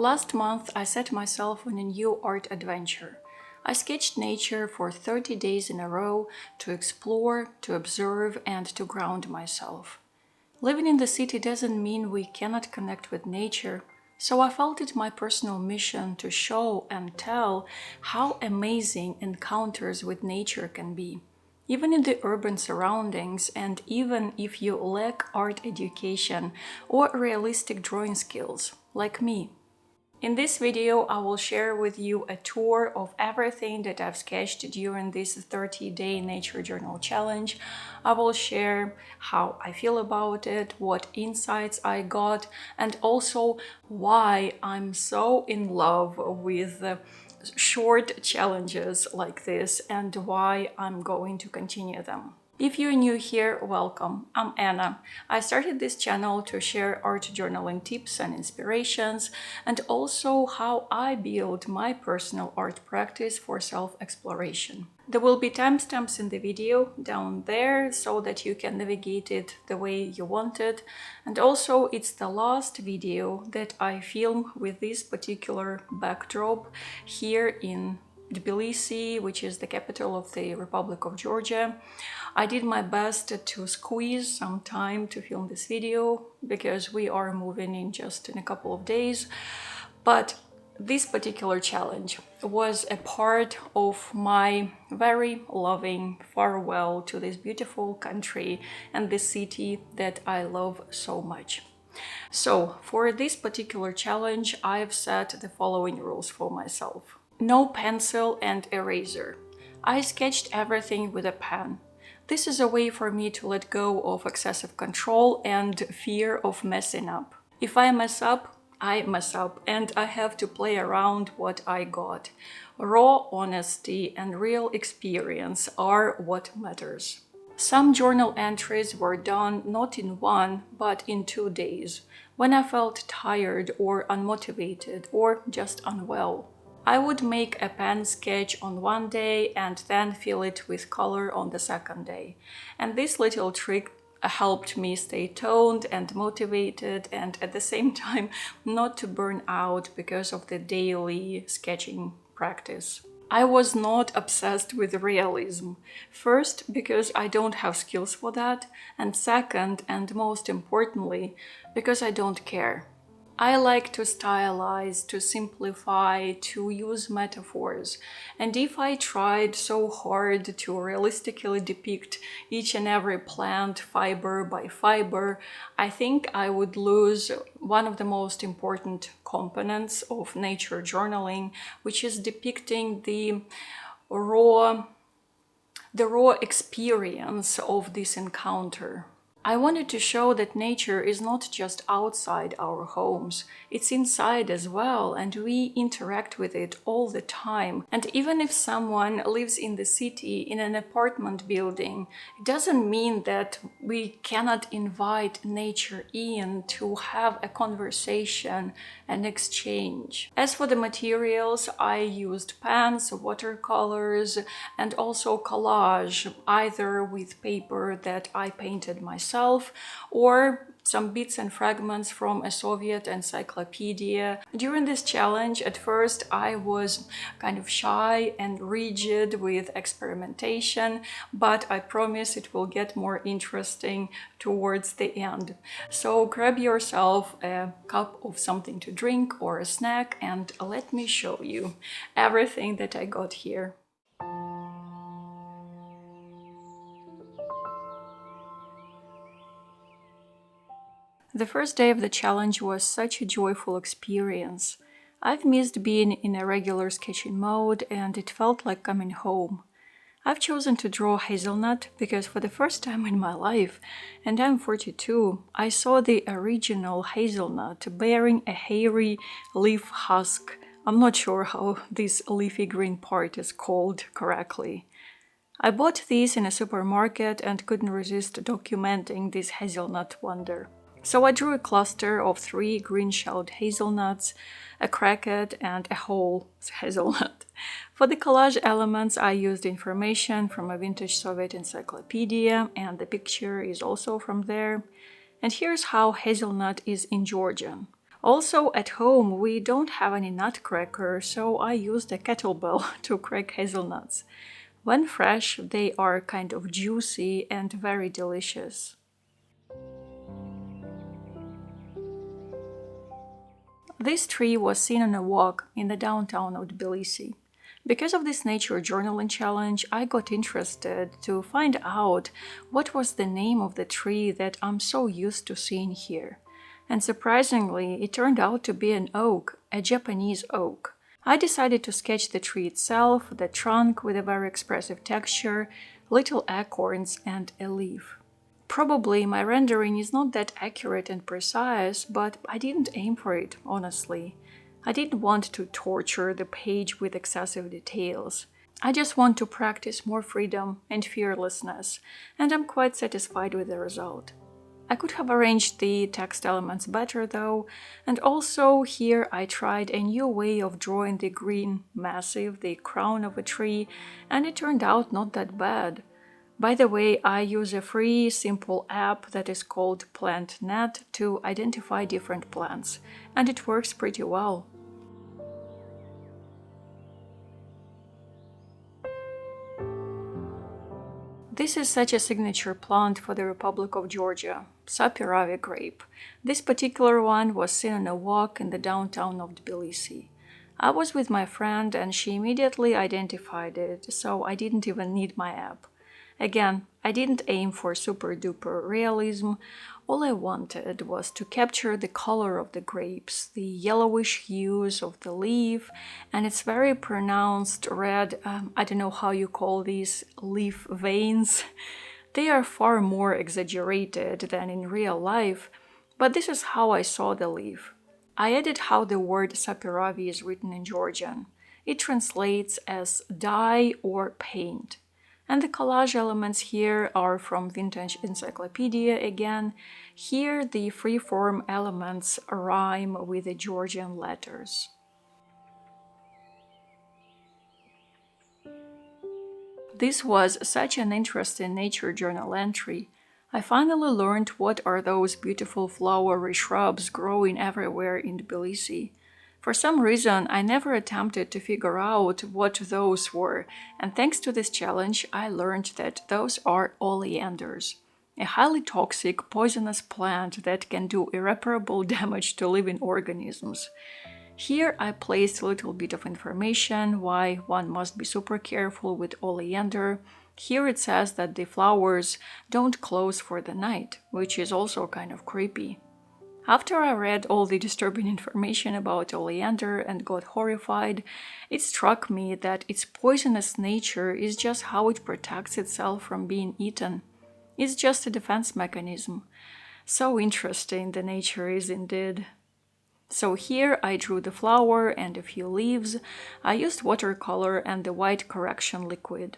Last month, I set myself on a new art adventure. I sketched nature for 30 days in a row to explore, to observe, and to ground myself. Living in the city doesn't mean we cannot connect with nature, so I felt it my personal mission to show and tell how amazing encounters with nature can be, even in the urban surroundings and even if you lack art education or realistic drawing skills, like me. In this video, I will share with you a tour of everything that I've sketched during this 30-day nature journal challenge. I will share how I feel about it, what insights I got, and also why I'm so in love with short challenges like this and why I'm going to continue them. If you're new here, welcome. I'm Anna. I started this channel to share art journaling tips and inspirations, and also how I build my personal art practice for self-exploration. There will be timestamps in the video down there so that you can navigate it the way you want it. And also it's the last video that I film with this particular backdrop here in Tbilisi, which is the capital of the Republic of Georgia. I did my best to squeeze some time to film this video because we are moving in just in a couple of days. But this particular challenge was a part of my very loving farewell to this beautiful country and this city that I love so much. So for this particular challenge, I've set the following rules for myself. No pencil and eraser. I sketched everything with a pen. This is a way for me to let go of excessive control and fear of messing up. If I mess up, and I have to play around what I got. Raw honesty and real experience are what matters. Some journal entries were done not in 1, but in 2 days, when I felt tired or unmotivated or just unwell. I would make a pen sketch on 1 day and then fill it with color on the 2nd day. And this little trick helped me stay toned and motivated and at the same time not to burn out because of the daily sketching practice. I was not obsessed with realism. First, because I don't have skills for that, and second, and most importantly, because I don't care. I like to stylize, to simplify, to use metaphors. And if I tried so hard to realistically depict each and every plant fiber by fiber, I think I would lose one of the most important components of nature journaling, which is depicting the raw experience of this encounter. I wanted to show that nature is not just outside our homes, it's inside as well, and we interact with it all the time. And even if someone lives in the city in an apartment building, it doesn't mean that we cannot invite nature in to have a conversation and exchange. As for the materials, I used pens, watercolors, and also collage, either with paper that I painted myself or some bits and fragments from a Soviet encyclopedia. During this challenge, at first I was kind of shy and rigid with experimentation, but I promise it will get more interesting towards the end. So grab yourself a cup of something to drink or a snack and let me show you everything that I got here. The first day of the challenge was such a joyful experience. I've missed being in a regular sketching mode and it felt like coming home. I've chosen to draw hazelnut because for the first time in my life, and I'm 42, I saw the original hazelnut bearing a hairy leaf husk. I'm not sure how this leafy green part is called correctly. I bought these in a supermarket and couldn't resist documenting this hazelnut wonder. So I drew a cluster of 3 green-shelled hazelnuts, a cracked and a whole hazelnut. For the collage elements, I used information from a vintage Soviet encyclopedia, and the picture is also from there. And here's how hazelnut is in Georgian. Also, at home, we don't have any nutcracker, so I used a kettlebell to crack hazelnuts. When fresh, they are kind of juicy and very delicious. This tree was seen on a walk in the downtown of Tbilisi. Because of this nature journaling challenge, I got interested to find out what was the name of the tree that I'm so used to seeing here. And surprisingly, it turned out to be an oak, a Japanese oak. I decided to sketch the tree itself, the trunk with a very expressive texture, little acorns, and a leaf. Probably my rendering is not that accurate and precise, but I didn't aim for it, honestly. I didn't want to torture the page with excessive details. I just want to practice more freedom and fearlessness, and I'm quite satisfied with the result. I could have arranged the text elements better though, and also here I tried a new way of drawing the green massive, the crown of a tree, and it turned out not that bad. By the way, I use a free, simple app that is called PlantNet to identify different plants, and it works pretty well. This is such a signature plant for the Republic of Georgia, Sapiravi grape. This particular one was seen on a walk in the downtown of Tbilisi. I was with my friend and she immediately identified it, so I didn't even need my app. Again, I didn't aim for super duper realism. All I wanted was to capture the color of the grapes, the yellowish hues of the leaf, and its very pronounced red, I don't know how you call these, leaf veins. They are far more exaggerated than in real life, but this is how I saw the leaf. I added how the word sapiravi is written in Georgian. It translates as dye or paint. And the collage elements here are from Vintage Encyclopedia again. Here the freeform elements rhyme with the Georgian letters. This was such an interesting nature journal entry. I finally learned what are those beautiful flowery shrubs growing everywhere in Tbilisi. For some reason, I never attempted to figure out what those were, and thanks to this challenge, I learned that those are oleanders, a highly toxic, poisonous plant that can do irreparable damage to living organisms. Here I placed a little bit of information why one must be super careful with oleander. Here it says that the flowers don't close for the night, which is also kind of creepy. After I read all the disturbing information about oleander and got horrified, it struck me that its poisonous nature is just how it protects itself from being eaten. It's just a defense mechanism. So interesting the nature is indeed. So here I drew the flower and a few leaves. I used watercolor and the white correction liquid.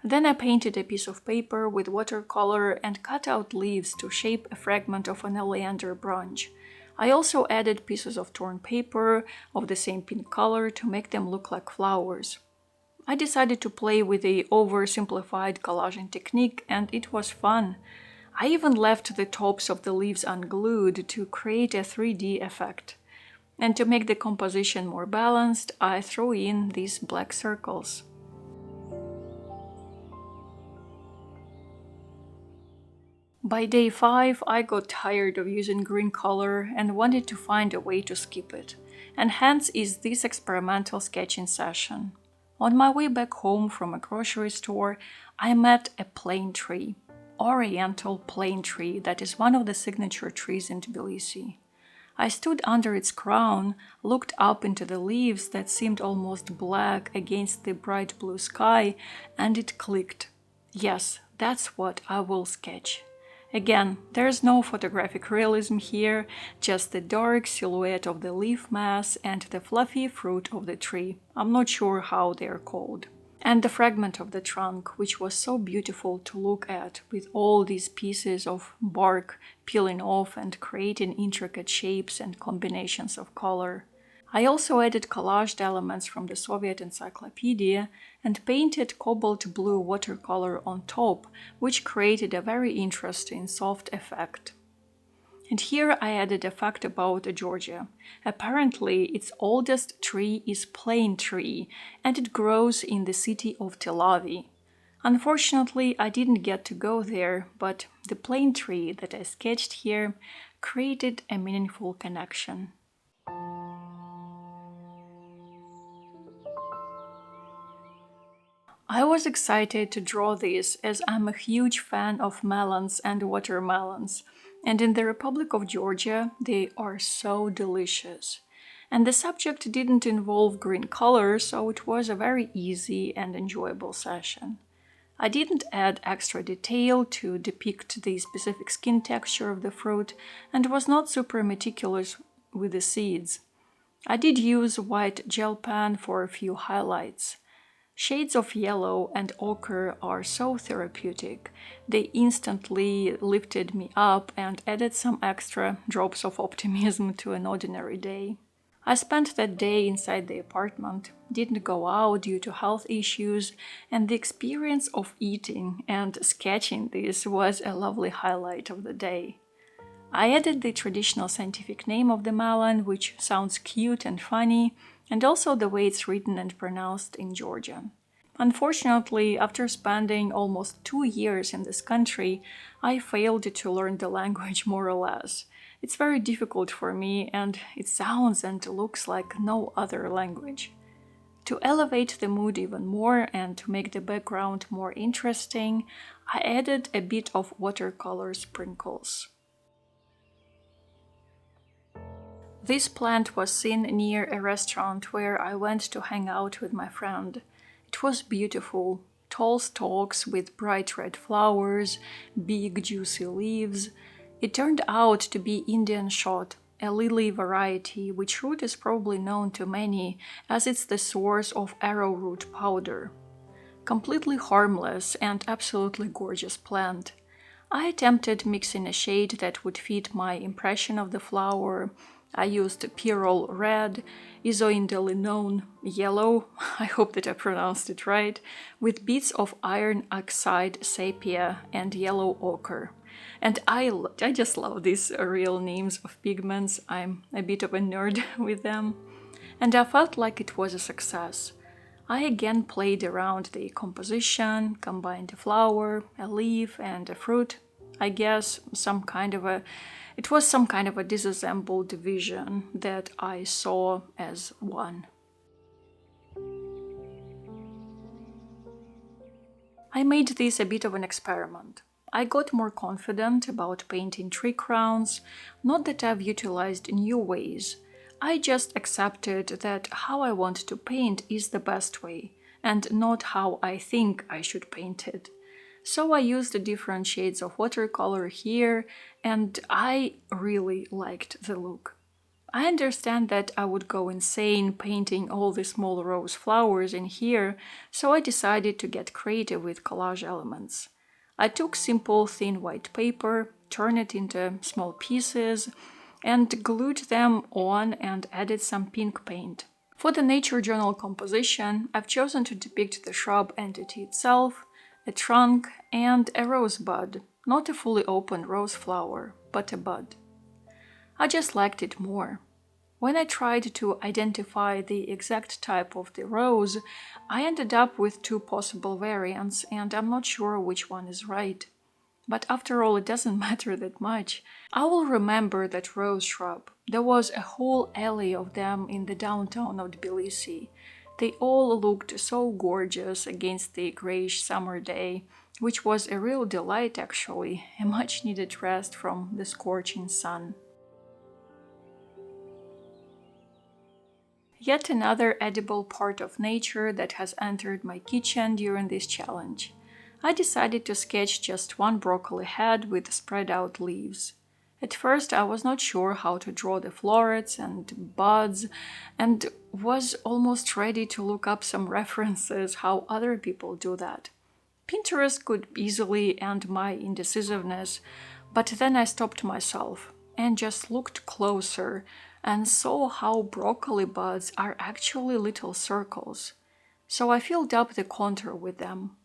Then I painted a piece of paper with watercolor and cut out leaves to shape a fragment of an oleander branch. I also added pieces of torn paper of the same pink color to make them look like flowers. I decided to play with the oversimplified collaging technique and it was fun. I even left the tops of the leaves unglued to create a 3D effect. And to make the composition more balanced, I threw in these black circles. By day 5, I got tired of using green color and wanted to find a way to skip it, and hence is this experimental sketching session. On my way back home from a grocery store, I met a plane tree, oriental plane tree that is one of the signature trees in Tbilisi. I stood under its crown, looked up into the leaves that seemed almost black against the bright blue sky, and it clicked. Yes, that's what I will sketch. Again, there's no photographic realism here, just the dark silhouette of the leaf mass and the fluffy fruit of the tree. I'm not sure how they're called. And the fragment of the trunk, which was so beautiful to look at, with all these pieces of bark peeling off and creating intricate shapes and combinations of color. I also added collaged elements from the Soviet encyclopedia and painted cobalt blue watercolor on top, which created a very interesting soft effect. And here I added a fact about Georgia. Apparently, its oldest tree is plane tree, and it grows in the city of Tel Aviv. Unfortunately, I didn't get to go there, but the plane tree that I sketched here created a meaningful connection. I was excited to draw this as I'm a huge fan of melons and watermelons, and in the Republic of Georgia, they are so delicious. And the subject didn't involve green color, so it was a very easy and enjoyable session. I didn't add extra detail to depict the specific skin texture of the fruit and was not super meticulous with the seeds. I did use white gel pen for a few highlights. Shades of yellow and ochre are so therapeutic. They instantly lifted me up and added some extra drops of optimism to an ordinary day. I spent that day inside the apartment, didn't go out due to health issues, and the experience of eating and sketching this was a lovely highlight of the day. I added the traditional scientific name of the melon, which sounds cute and funny, and also the way it's written and pronounced in Georgian. Unfortunately, after spending almost 2 years in this country, I failed to learn the language more or less. It's very difficult for me, and it sounds and looks like no other language. To elevate the mood even more and to make the background more interesting, I added a bit of watercolor sprinkles. This plant was seen near a restaurant where I went to hang out with my friend. It was beautiful, tall stalks with bright red flowers, big juicy leaves. It turned out to be Indian shot, a lily variety which root is probably known to many as it's the source of arrowroot powder. Completely harmless and absolutely gorgeous plant. I attempted mixing a shade that would fit my impression of the flower. I used Pyrrole red, isoindolinone yellow, I hope that I pronounced it right, with bits of iron oxide sepia and yellow ochre. And I just love these real names of pigments. I'm a bit of a nerd with them. And I felt like it was a success. I again played around the composition, combined a flower, a leaf, and a fruit. I guess it was some kind of a disassembled vision that I saw as one. I made this a bit of an experiment. I got more confident about painting tree crowns, not that I've utilized new ways. I just accepted that how I want to paint is the best way, and not how I think I should paint it. So I used different shades of watercolor here, and I really liked the look. I understand that I would go insane painting all the small rose flowers in here, so I decided to get creative with collage elements. I took simple thin white paper, turned it into small pieces, and glued them on and added some pink paint. For the nature journal composition, I've chosen to depict the shrub entity itself, a trunk, and a rosebud, not a fully opened rose flower, but a bud. I just liked it more. When I tried to identify the exact type of the rose, I ended up with two possible variants, and I'm not sure which one is right. But after all, it doesn't matter that much. I will remember that rose shrub. There was a whole alley of them in the downtown of Tbilisi. They all looked so gorgeous against the grayish summer day, which was a real delight actually, a much needed rest from the scorching sun. Yet another edible part of nature that has entered my kitchen during this challenge. I decided to sketch just one broccoli head with spread out leaves. At first I was not sure how to draw the florets and buds, and was almost ready to look up some references how other people do that. Pinterest could easily end my indecisiveness, but then I stopped myself and just looked closer and saw how broccoli buds are actually little circles. So I filled up the contour with them.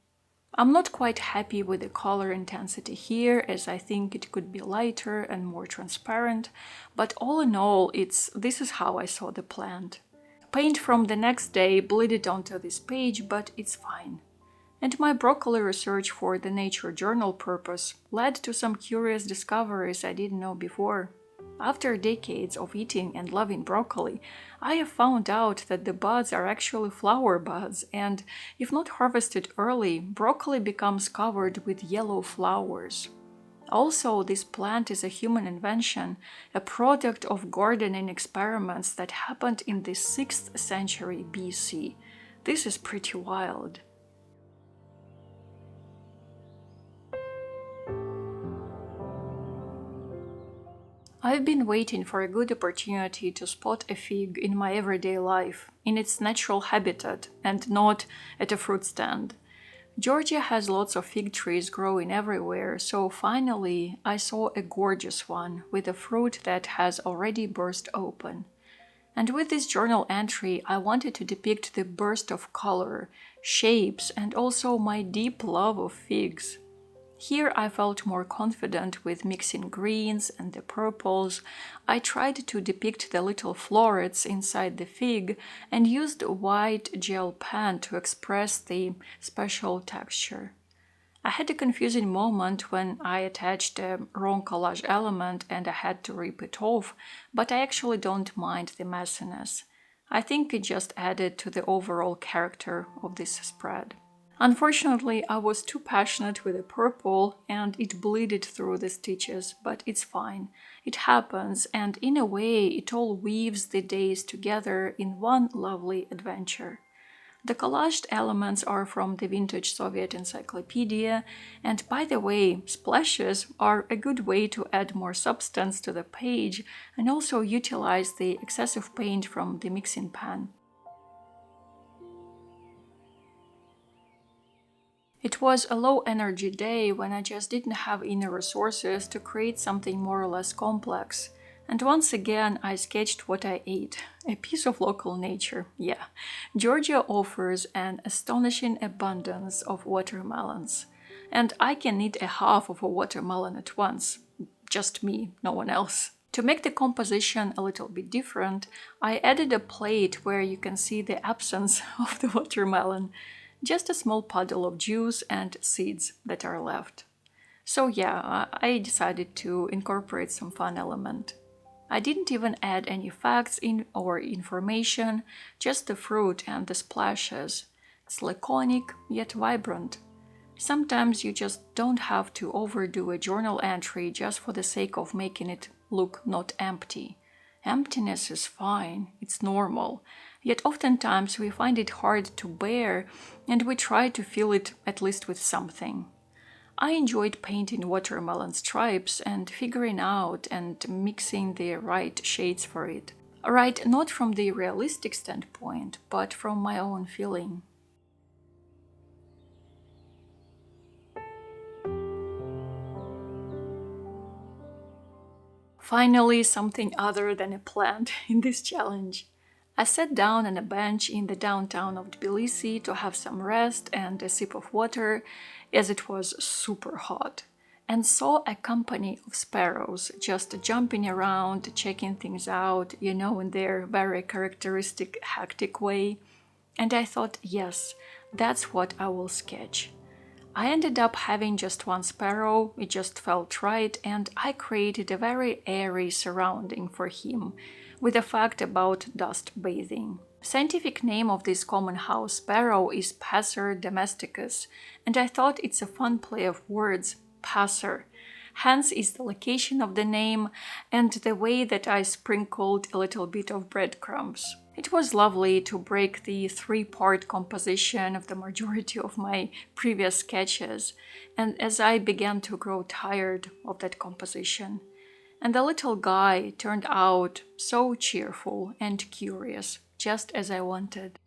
I'm not quite happy with the color intensity here, as I think it could be lighter and more transparent, but all in all, this is how I saw the plant. Paint from the next day bleeded onto this page, but it's fine. And my broccoli research for the Nature Journal purpose led to some curious discoveries I didn't know before. After decades of eating and loving broccoli, I have found out that the buds are actually flower buds, and if not harvested early, broccoli becomes covered with yellow flowers. Also, this plant is a human invention, a product of gardening experiments that happened in the 6th century BC. This is pretty wild. I've been waiting for a good opportunity to spot a fig in my everyday life, in its natural habitat, and not at a fruit stand. Georgia has lots of fig trees growing everywhere, so finally I saw a gorgeous one with a fruit that has already burst open. And with this journal entry, I wanted to depict the burst of color, shapes, and also my deep love of figs. Here I felt more confident with mixing greens and the purples. I tried to depict the little florets inside the fig and used a white gel pen to express the special texture. I had a confusing moment when I attached a wrong collage element and I had to rip it off, but I actually don't mind the messiness. I think it just added to the overall character of this spread. Unfortunately, I was too passionate with the purple and it bleeded through the stitches, but it's fine. It happens, and in a way, it all weaves the days together in one lovely adventure. The collaged elements are from the Vintage Soviet Encyclopedia, and by the way, splashes are a good way to add more substance to the page and also utilize the excessive paint from the mixing pan. It was a low-energy day when I just didn't have inner resources to create something more or less complex. And once again, I sketched what I ate. A piece of local nature, yeah. Georgia offers an astonishing abundance of watermelons. And I can eat a half of a watermelon at once. Just me, no one else. To make the composition a little bit different, I added a plate where you can see the absence of the watermelon. Just a small puddle of juice and seeds that are left. So yeah, I decided to incorporate some fun element. I didn't even add any facts in or information, just the fruit and the splashes. It's laconic yet vibrant. Sometimes you just don't have to overdo a journal entry just for the sake of making it look not empty. Emptiness is fine, it's normal, yet oftentimes we find it hard to bear and we try to fill it at least with something. I enjoyed painting watermelon stripes and figuring out and mixing the right shades for it. Right, not from the realistic standpoint, but from my own feeling. Finally, something other than a plant in this challenge. I sat down on a bench in the downtown of Tbilisi to have some rest and a sip of water, as it was super hot, and saw a company of sparrows just jumping around, checking things out, in their very characteristic hectic way. And I thought, yes, that's what I will sketch. I ended up having just one sparrow, it just felt right, and I created a very airy surrounding for him, with a fact about dust bathing. Scientific name of this common house sparrow is Passer domesticus, and I thought it's a fun play of words, passer. Hence is the location of the name and the way that I sprinkled a little bit of breadcrumbs. It was lovely to break the three-part composition of the majority of my previous sketches, and as I began to grow tired of that composition. And the little guy turned out so cheerful and curious, just as I wanted.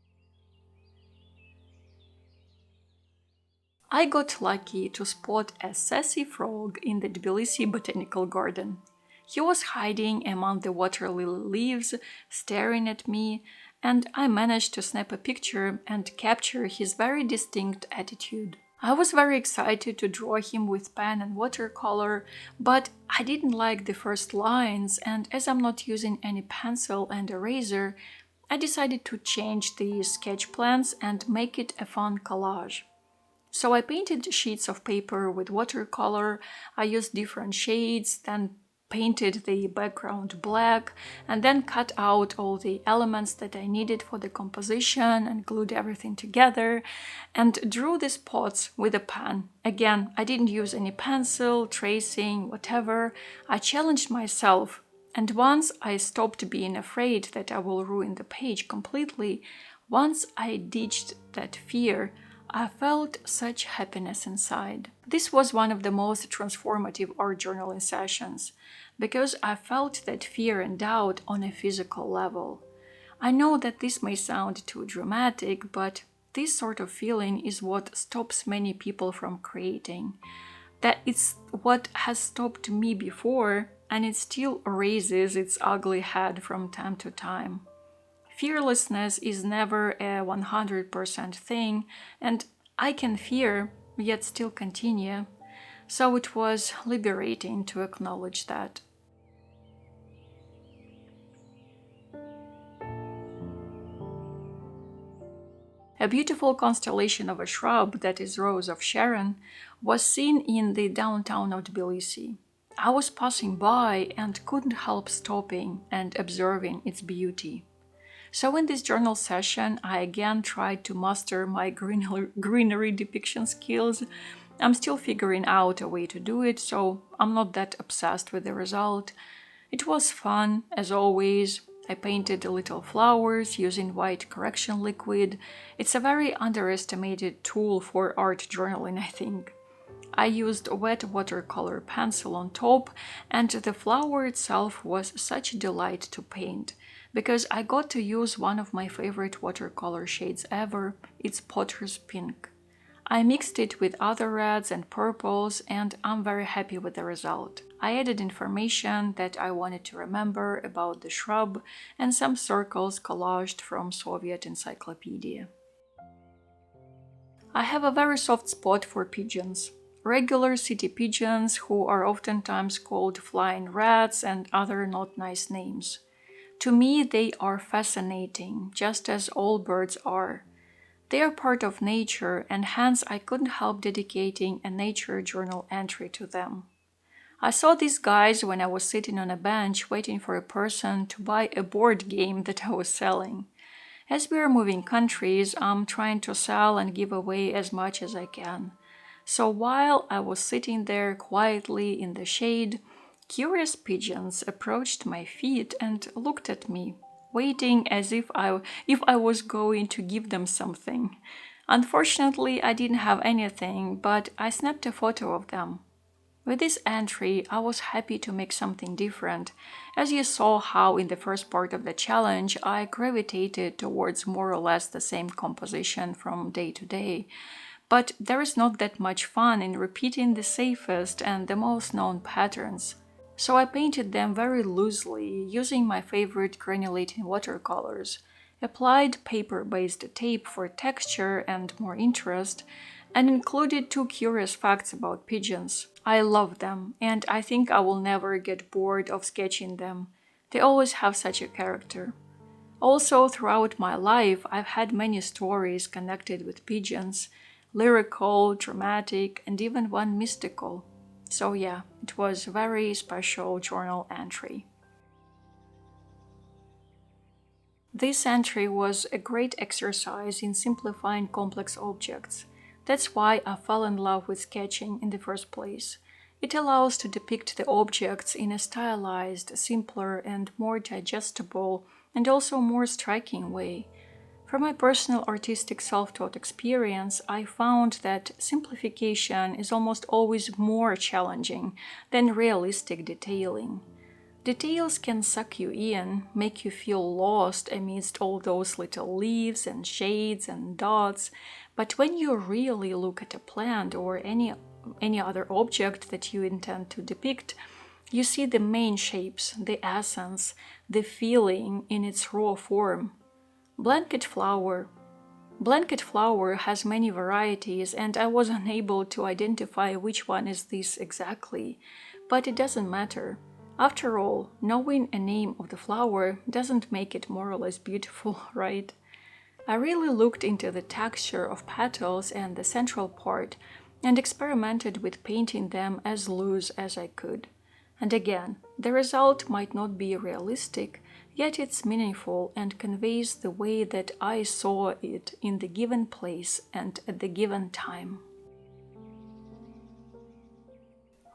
I got lucky to spot a sassy frog in the Tbilisi Botanical Garden. He was hiding among the water lily leaves, staring at me, and I managed to snap a picture and capture his very distinct attitude. I was very excited to draw him with pen and watercolor, but I didn't like the first lines, and as I'm not using any pencil and eraser, I decided to change the sketch plans and make it a fun collage. So I painted sheets of paper with watercolor, I used different shades, then painted the background black, and then cut out all the elements that I needed for the composition and glued everything together and drew the spots with a pen. Again, I didn't use any pencil, tracing, whatever. I challenged myself, and once I stopped being afraid that I will ruin the page completely, once I ditched that fear, I felt such happiness inside. This was one of the most transformative art journaling sessions because I felt that fear and doubt on a physical level. I know that this may sound too dramatic, but this sort of feeling is what stops many people from creating. That it's what has stopped me before, and it still raises its ugly head from time to time. Fearlessness is never a 100% thing, and I can fear yet still continue. So it was liberating to acknowledge that. A beautiful constellation of a shrub that is Rose of Sharon was seen in the downtown of Tbilisi. I was passing by and couldn't help stopping and observing its beauty. So in this journal session, I again tried to master my greenery depiction skills. I'm still figuring out a way to do it, so I'm not that obsessed with the result. It was fun, as always. I painted little flowers using white correction liquid. It's a very underestimated tool for art journaling, I think. I used a wet watercolor pencil on top, and the flower itself was such a delight to paint, because I got to use one of my favorite watercolor shades ever, it's Potter's Pink. I mixed it with other reds and purples, and I'm very happy with the result. I added information that I wanted to remember about the shrub and some circles collaged from Soviet encyclopedia. I have a very soft spot for pigeons. Regular city pigeons, who are oftentimes called flying rats and other not nice names. To me, they are fascinating, just as all birds are. They are part of nature, and hence I couldn't help dedicating a nature journal entry to them. I saw these guys when I was sitting on a bench waiting for a person to buy a board game that I was selling. As we are moving countries, I'm trying to sell and give away as much as I can. So while I was sitting there quietly in the shade, curious pigeons approached my feet and looked at me, waiting as if I was going to give them something. Unfortunately, I didn't have anything, but I snapped a photo of them. With this entry, I was happy to make something different, as you saw how in the first part of the challenge I gravitated towards more or less the same composition from day to day. But there is not that much fun in repeating the safest and the most known patterns. So I painted them very loosely, using my favorite granulating watercolors, applied paper-based tape for texture and more interest, and included 2 curious facts about pigeons. I love them, and I think I will never get bored of sketching them. They always have such a character. Also, throughout my life, I've had many stories connected with pigeons, lyrical, dramatic, and even one mystical. So yeah, it was a very special journal entry. This entry was a great exercise in simplifying complex objects. That's why I fell in love with sketching in the first place. It allows to depict the objects in a stylized, simpler, and more digestible, and also more striking way. From my personal artistic self-taught experience, I found that simplification is almost always more challenging than realistic detailing. Details can suck you in, make you feel lost amidst all those little leaves and shades and dots, but when you really look at a plant or any other object that you intend to depict, you see the main shapes, the essence, the feeling in its raw form. Blanket flower. Blanket flower has many varieties, and I was unable to identify which one is this exactly, but it doesn't matter. After all, knowing a name of the flower doesn't make it more or less beautiful, right? I really looked into the texture of petals and the central part and experimented with painting them as loose as I could. And again, the result might not be realistic, yet it's meaningful and conveys the way that I saw it in the given place and at the given time.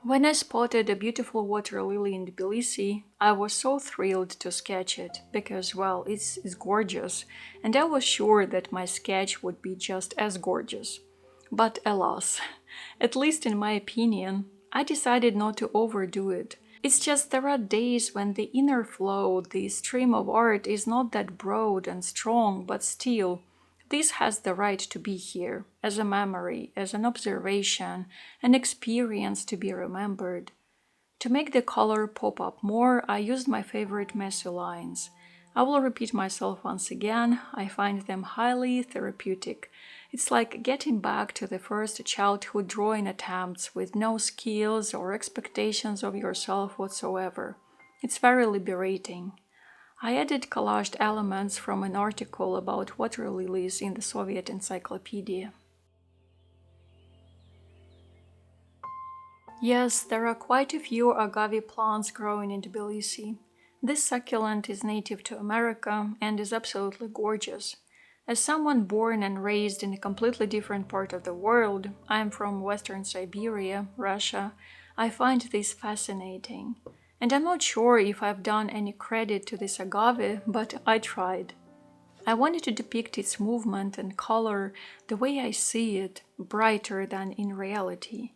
When I spotted a beautiful water lily in Tbilisi, I was so thrilled to sketch it because, well, it's gorgeous, and I was sure that my sketch would be just as gorgeous. But alas, at least in my opinion, I decided not to overdo it. It's just there are days when the inner flow, the stream of art, is not that broad and strong, but still, this has the right to be here, as a memory, as an observation, an experience to be remembered. To make the color pop up more, I used my favorite messy lines. I will repeat myself once again, I find them highly therapeutic. It's like getting back to the first childhood drawing attempts with no skills or expectations of yourself whatsoever. It's very liberating. I added collaged elements from an article about water lilies in the Soviet encyclopedia. Yes, there are quite a few agave plants growing in Tbilisi. This succulent is native to America and is absolutely gorgeous. As someone born and raised in a completely different part of the world, I am from Western Siberia, Russia, I find this fascinating. And I'm not sure if I've done any credit to this agave, but I tried. I wanted to depict its movement and color the way I see it, brighter than in reality.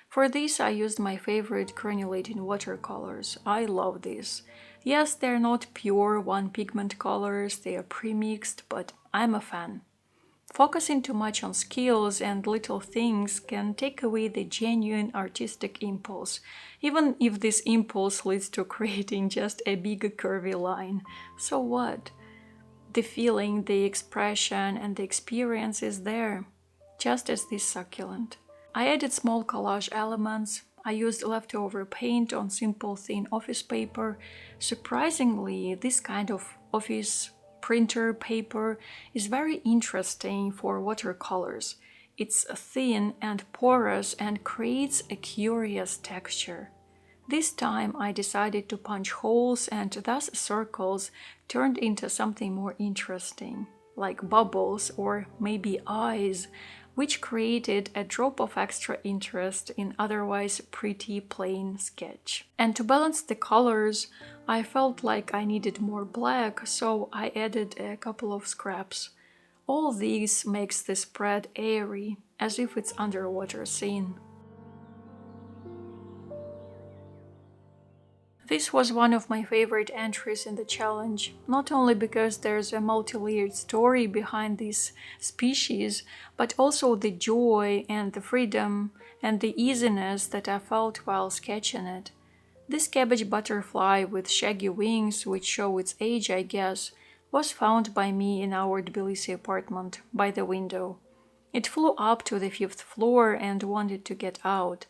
For this, I used my favorite granulating watercolors. I love these. Yes, they're not pure one pigment colors, they are pre-mixed, but I'm a fan. Focusing too much on skills and little things can take away the genuine artistic impulse, even if this impulse leads to creating just a big curvy line. So what? The feeling, the expression, and the experience is there, just as this succulent. I added small collage elements. I used leftover paint on simple thin office paper. Surprisingly, this kind of office printer paper is very interesting for watercolors. It's thin and porous and creates a curious texture. This time I decided to punch holes and thus circles turned into something more interesting, like bubbles or maybe eyes, which created a drop of extra interest in otherwise pretty plain sketch. And to balance the colors, I felt like I needed more black, so I added a couple of scraps. All this makes the spread airy, as if it's underwater scene. This was one of my favorite entries in the challenge, not only because there's a multi-layered story behind this species, but also the joy and the freedom and the easiness that I felt while sketching it. This cabbage butterfly with shaggy wings, which show its age, I guess, was found by me in our Tbilisi apartment, by the window. It flew up to the 5th floor and wanted to get out.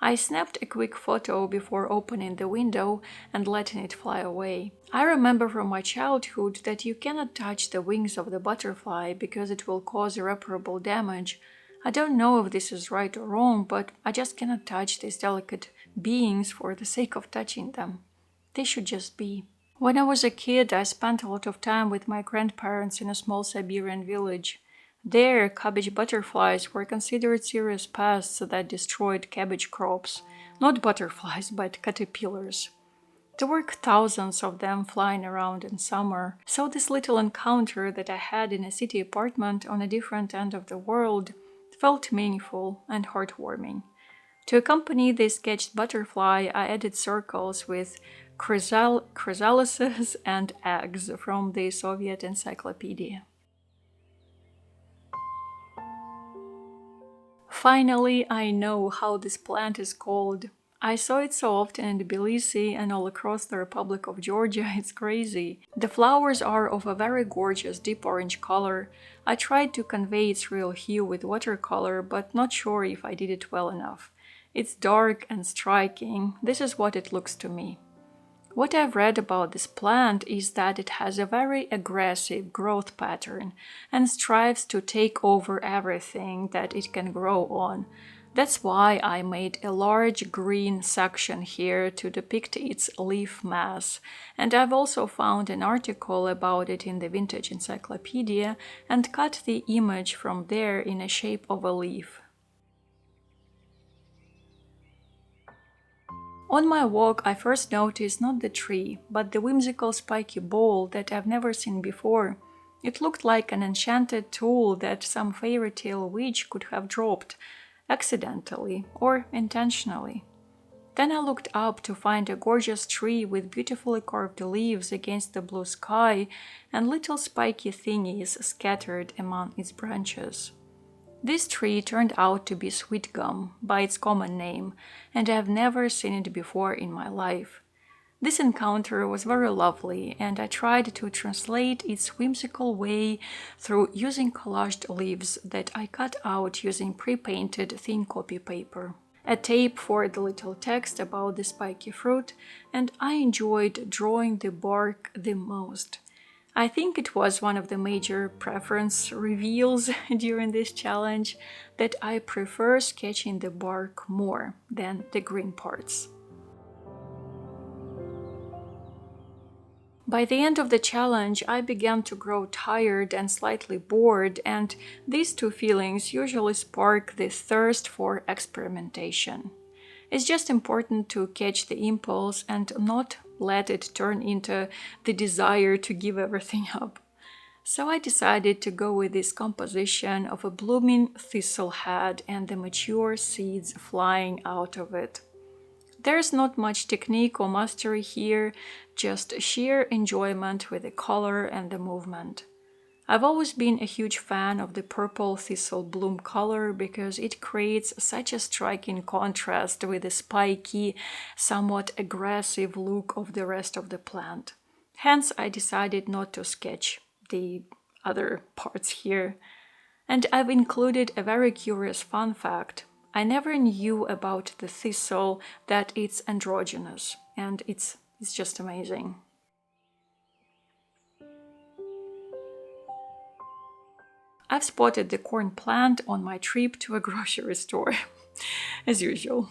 I snapped a quick photo before opening the window and letting it fly away. I remember from my childhood that you cannot touch the wings of the butterfly because it will cause irreparable damage. I don't know if this is right or wrong, but I just cannot touch these delicate beings for the sake of touching them. They should just be. When I was a kid, I spent a lot of time with my grandparents in a small Siberian village. There, cabbage butterflies were considered serious pests that destroyed cabbage crops. Not butterflies, but caterpillars. There were thousands of them flying around in summer, so this little encounter that I had in a city apartment on a different end of the world felt meaningful and heartwarming. To accompany this sketched butterfly, I added circles with chrysalises and eggs from the Soviet encyclopedia. Finally, I know how this plant is called. I saw it so often in Tbilisi and all across the Republic of Georgia, it's crazy. The flowers are of a very gorgeous deep orange color. I tried to convey its real hue with watercolor, but not sure if I did it well enough. It's dark and striking. This is what it looks to me. What I've read about this plant is that it has a very aggressive growth pattern and strives to take over everything that it can grow on. That's why I made a large green section here to depict its leaf mass, and I've also found an article about it in the Vintage Encyclopedia and cut the image from there in a shape of a leaf. On my walk, I first noticed not the tree, but the whimsical spiky ball that I've never seen before. It looked like an enchanted tool that some fairy tale witch could have dropped, accidentally or intentionally. Then I looked up to find a gorgeous tree with beautifully carved leaves against the blue sky and little spiky thingies scattered among its branches. This tree turned out to be sweet gum, by its common name, and I have never seen it before in my life. This encounter was very lovely, and I tried to translate its whimsical way through using collaged leaves that I cut out using pre-painted thin copy paper, a tape for the little text about the spiky fruit, and I enjoyed drawing the bark the most. I think it was one of the major preference reveals during this challenge that I prefer sketching the bark more than the green parts. By the end of the challenge, I began to grow tired and slightly bored, and these two feelings usually spark the thirst for experimentation. It's just important to catch the impulse and not let it turn into the desire to give everything up. So I decided to go with this composition of a blooming thistle head and the mature seeds flying out of it. There's not much technique or mastery here, just sheer enjoyment with the color and the movement. I've always been a huge fan of the purple thistle bloom color because it creates such a striking contrast with the spiky, somewhat aggressive look of the rest of the plant. Hence, I decided not to sketch the other parts here. And I've included a very curious fun fact. I never knew about the thistle that it's androgynous, and it's just amazing. I've spotted the corn plant on my trip to a grocery store, as usual.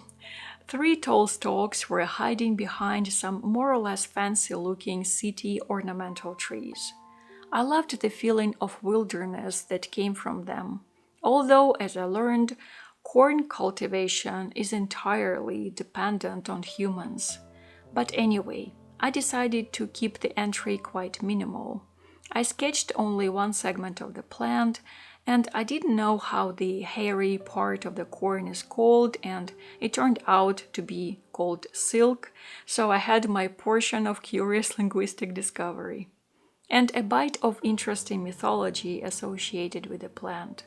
3 tall stalks were hiding behind some more or less fancy-looking city ornamental trees. I loved the feeling of wilderness that came from them, although, as I learned, corn cultivation is entirely dependent on humans. But anyway, I decided to keep the entry quite minimal. I sketched only one segment of the plant, and I didn't know how the hairy part of the corn is called, and it turned out to be called silk, so I had my portion of curious linguistic discovery, and a bite of interesting mythology associated with the plant.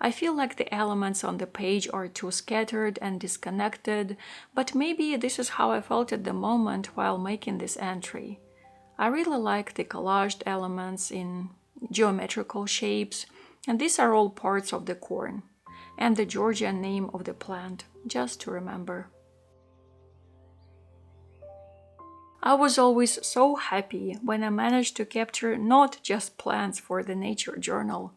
I feel like the elements on the page are too scattered and disconnected, but maybe this is how I felt at the moment while making this entry. I really like the collaged elements in geometrical shapes, and these are all parts of the corn, and the Georgian name of the plant, just to remember. I was always so happy when I managed to capture not just plants for the nature journal.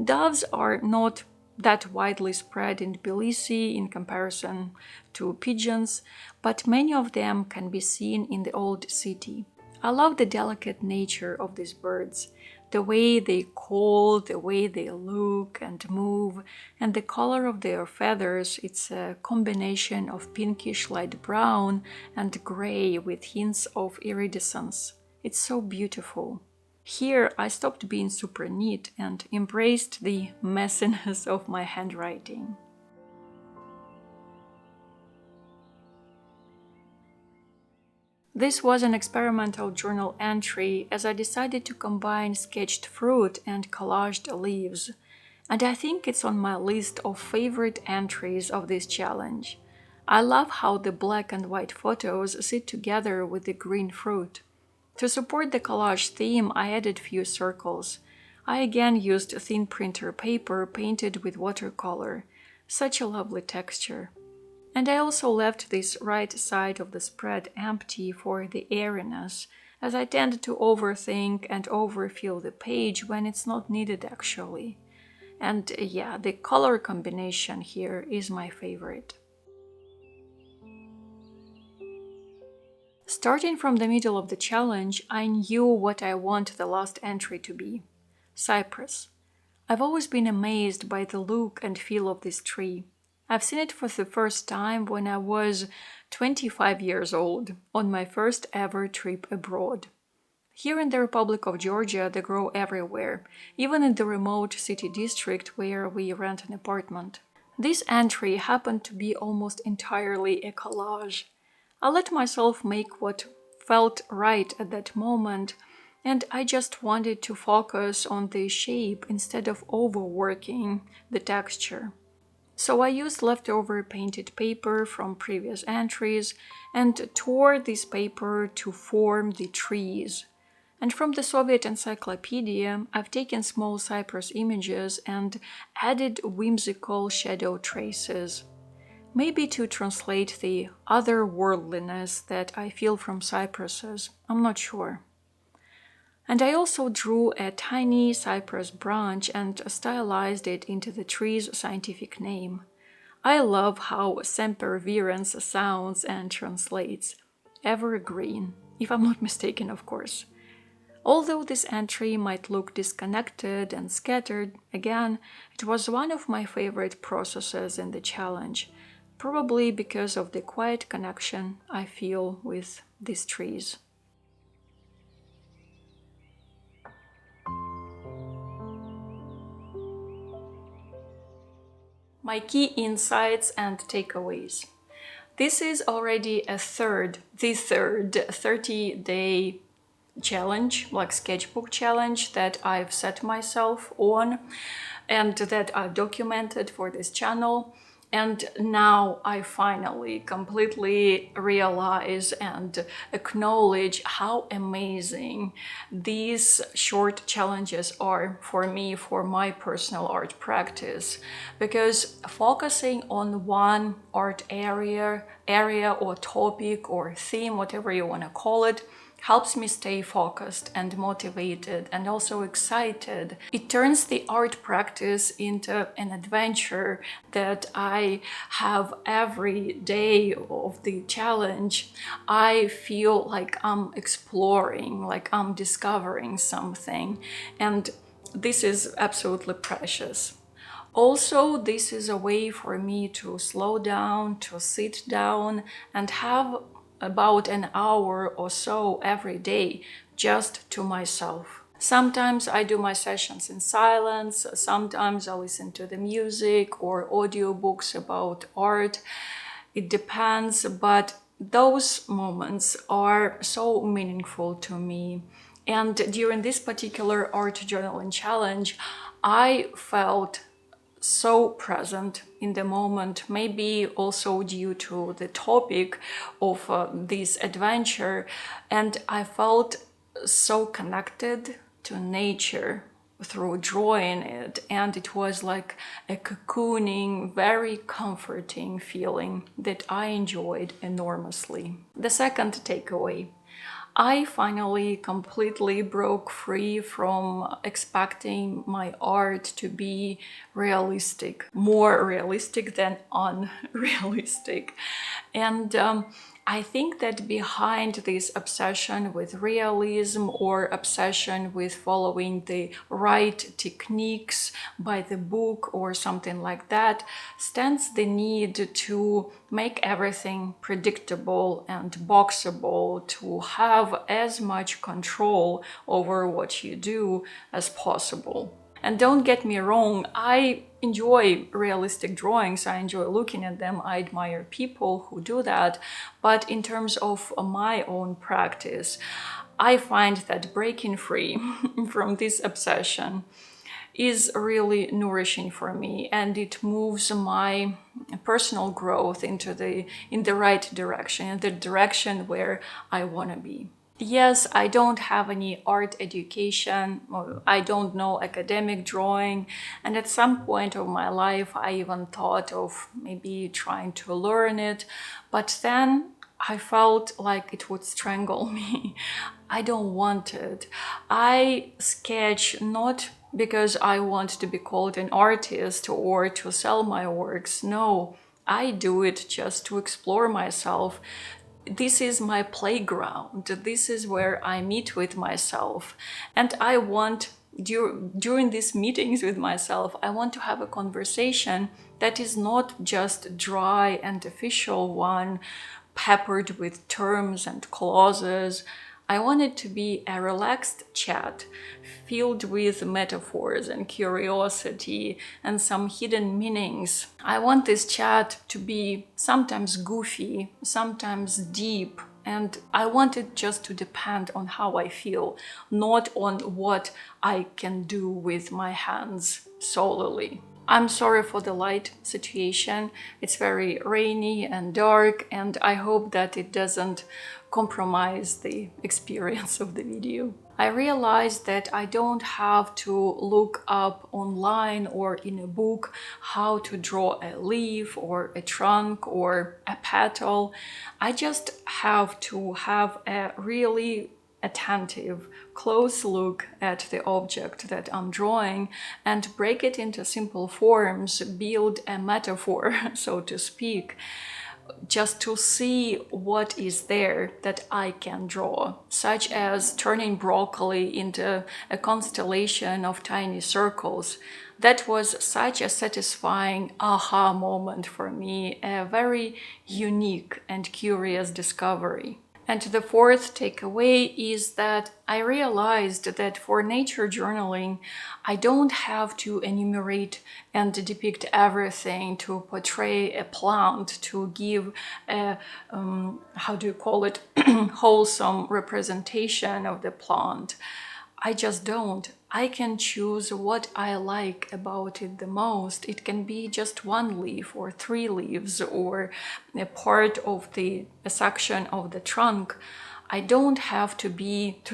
Doves are not that widely spread in Tbilisi in comparison to pigeons, but many of them can be seen in the old city. I love the delicate nature of these birds, the way they call, the way they look and move, and the color of their feathers. It's a combination of pinkish light brown and gray with hints of iridescence. It's so beautiful. Here I stopped being super neat and embraced the messiness of my handwriting. This was an experimental journal entry as I decided to combine sketched fruit and collaged leaves, and I think it's on my list of favorite entries of this challenge. I love how the black and white photos sit together with the green fruit. To support the collage theme, I added few circles. I again used thin printer paper painted with watercolor. Such a lovely texture. And I also left this right side of the spread empty for the airiness, as I tend to overthink and overfill the page when it's not needed actually. And yeah, the color combination here is my favorite. Starting from the middle of the challenge, I knew what I want the last entry to be. Cypress. I've always been amazed by the look and feel of this tree. I've seen it for the first time when I was 25 years old, on my first ever trip abroad. Here in the Republic of Georgia, they grow everywhere, even in the remote city district where we rent an apartment. This entry happened to be almost entirely a collage. I let myself make what felt right at that moment, and I just wanted to focus on the shape instead of overworking the texture. So I used leftover painted paper from previous entries and tore this paper to form the trees. And from the Soviet encyclopedia, I've taken small cypress images and added whimsical shadow traces. Maybe to translate the otherworldliness that I feel from cypresses, I'm not sure. And I also drew a tiny cypress branch and stylized it into the tree's scientific name. I love how sempervirens sounds and translates. Evergreen, if I'm not mistaken, of course. Although this entry might look disconnected and scattered, again, it was one of my favorite processes in the challenge, probably because of the quiet connection I feel with these trees. My key insights and takeaways. This is already the third 30-day challenge, like sketchbook challenge, that I've set myself on and that I've documented for this channel. And now I finally completely realize and acknowledge how amazing these short challenges are for me, for my personal art practice. Because focusing on one art area or topic or theme, whatever you want to call it, helps me stay focused and motivated and also excited. It turns the art practice into an adventure that I have every day of the challenge. I feel like I'm exploring, like I'm discovering something, and this is absolutely precious. Also, this is a way for me to slow down, to sit down and have about an hour or so every day just to myself. Sometimes I do my sessions in silence, sometimes I listen to the music or audiobooks about art. It depends, but those moments are so meaningful to me. And during this particular art journaling challenge, I felt so present in the moment, maybe also due to the topic of this adventure, and I felt so connected to nature through drawing it, and it was like a cocooning, very comforting feeling that I enjoyed enormously. The second takeaway: I finally completely broke free from expecting my art to be realistic, more realistic than unrealistic. And I think that behind this obsession with realism or obsession with following the right techniques by the book or something like that stands the need to make everything predictable and boxable, to have as much control over what you do as possible. And don't get me wrong, I enjoy realistic drawings, I enjoy looking at them, I admire people who do that, but in terms of my own practice, I find that breaking free from this obsession is really nourishing for me, and it moves my personal growth in the right direction, in the direction where I want to be. Yes, I don't have any art education, or I don't know academic drawing, and at some point of my life I even thought of maybe trying to learn it, but then I felt like it would strangle me. I don't want it. I sketch not because I want to be called an artist or to sell my works. No, I do it just to explore myself. This is my playground. This is where I meet with myself. And I want, during these meetings with myself, I want to have a conversation that is not just dry and official one, peppered with terms and clauses. I want it to be a relaxed chat filled with metaphors and curiosity and some hidden meanings. I want this chat to be sometimes goofy, sometimes deep, and I want it just to depend on how I feel, not on what I can do with my hands solely. I'm sorry for the light situation. It's very rainy and dark, and I hope that it doesn't compromise the experience of the video. I realized that I don't have to look up online or in a book how to draw a leaf or a trunk or a petal. I just have to have a really attentive, close look at the object that I'm drawing and break it into simple forms, build a metaphor, so to speak, just to see what is there that I can draw, such as turning broccoli into a constellation of tiny circles. That was such a satisfying aha moment for me, a very unique and curious discovery. And the fourth takeaway is that I realized that for nature journaling, I don't have to enumerate and depict everything, to portray a plant, to give a, wholesome representation of the plant. I just don't. I can choose what I like about it the most. It can be just one leaf or 3 leaves or a part of a section of the trunk. I don't have to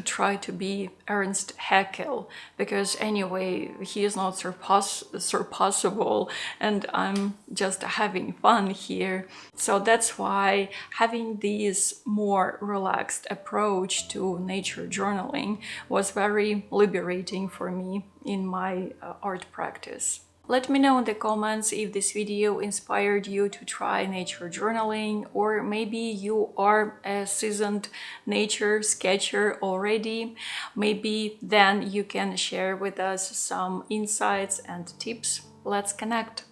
try to be Ernst Haeckel, because anyway, he is not surpassable, and I'm just having fun here. So that's why having this more relaxed approach to nature journaling was very liberating for me in my art practice. Let me know in the comments if this video inspired you to try nature journaling, or maybe you are a seasoned nature sketcher already. Maybe then you can share with us some insights and tips. Let's connect.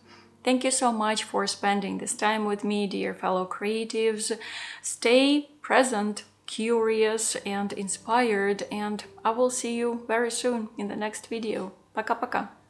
Thank you so much for spending this time with me, dear fellow creatives. Stay present, curious and inspired, and I will see you very soon in the next video. Пока-пока.